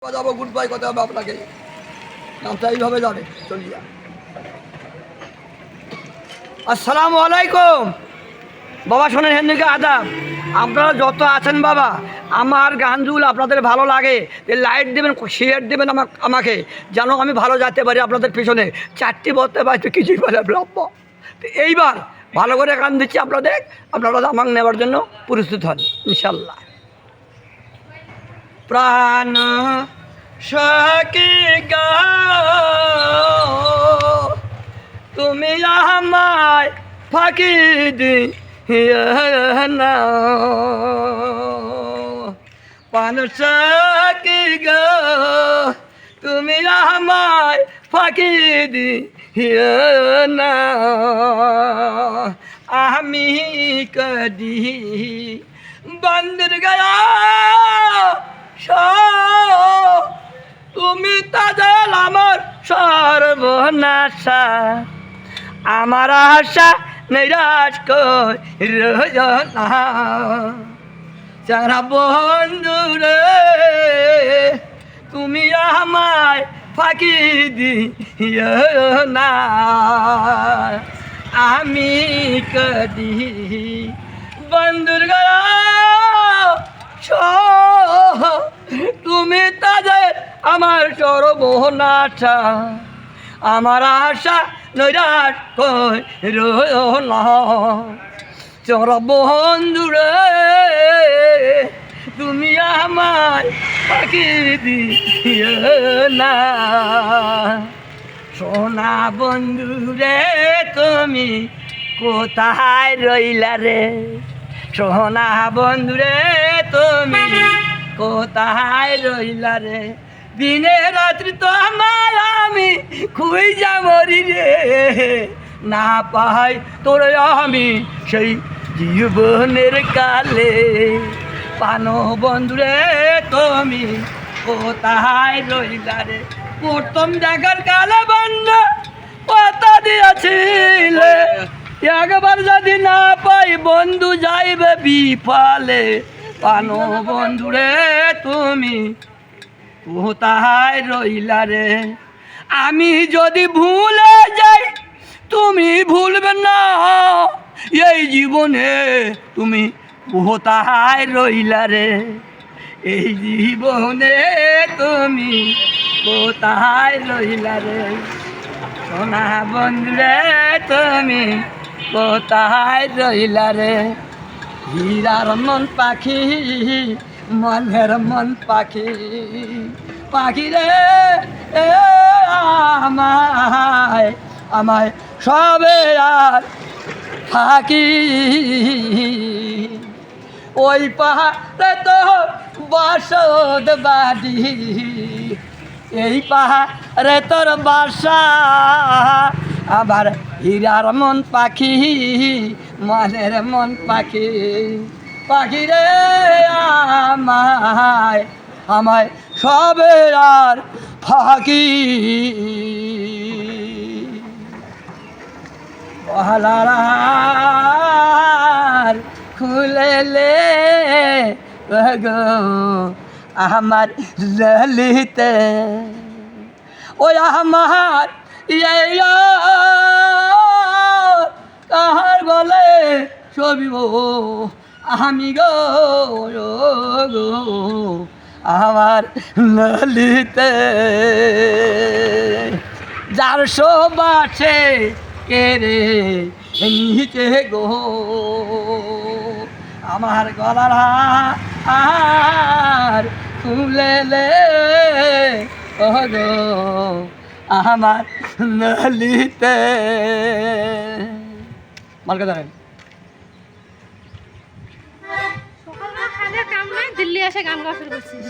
যাবো good bye কথা হবে আপনাকে, নামটা এইভাবে যাবে চলিয়া। আসসালামু আলাইকুম বাবা, শোনেন হেনদিকে আদাব। আপনারা যত আছেন বাবা, আমার গানগুলো আপনাদের ভালো লাগে লাইট দেবেন, শেয়ার দেবেন আমাকে, যেন আমি ভালো যেতে পারি আপনাদের পিছনে। 4টি বলতে পারি তো কিছুই বলে ব্রহ্ম। তো এইবার ভালো করে গান দিচ্ছি আপনাদের, আপনারা আমাকে নেওয়ার জন্য প্রস্তুত হন ইনশাল্লাহ। প্রাণ সখী গো তুমি আমায় ফাঁকি দিও না, প্রাণ সখী গো তুমি আমায় ফাঁকি দিও না, আমি কদি বন্দর গয়া তুমি তাদের আমার সর্বনাশা, আমার আশা নিরাশ করিও না, যারা বন্ধুরে তুমি আমায় ফাঁকি দিও না, আমি কদি বন্ধুর গয়া তুমি তাদের আমার সর্বনাশা, আমার আশা নৈরাশ করিও না, চর বন্ধুরে তুমি আমার ফাঁকি দিও না, সোনা বন্ধুরে তুমি কোথায় রইলা রে, সোনা বন্ধুরে তুমি কোথায় রইলা রে, দিনে রাত্রি তো আমার আমি খুঁজা মরি রে, না পাই তোর আমি সেই জীবনের কালে, পানো বন্ধুরে তুমি কোথায় রইলা রে, প্রথম দেখার কালে বন্ধু কথা দিয়েছিলে, একবার যদি না পাই বন্ধু যাইবে বিফলে, পানো বন্ধুরে তুমি কোথায় রইলা রে, আমি যদি ভুলে যাই তুমি ভুলবে না, এই জীবনে তুমি কোথায় রইলা রে, এই জীবনে তুমি কোথায় রইলা রে, সোনা বন্ধুরে তুমি কোথায় রইলা রে, হীরার মন পাখি মনের মন পাখি, পাখি রে আমায় আমায় সবে আর থাকি, ওই পাহাড়ে তো বসত বাড়ি, এই পাহাড়ে তোর বাসা, আবার হীরার মন পাখি মনের মন পাখি, পাখি রে আমায় আমায় সবে আর ফাঁকি, বহলার খুলেলে গো আমার ললিতে, ওই আমার কাহার বলে ছবি আমি গো গো আমার ললিতে, যার সোবাসে কে রে নিচে গো, আমার গলার হার খুলেলে ও গো আমার ললিতে। মালকা জানেন দিল্লি এসে গান গাওয়া শুরু করছিস।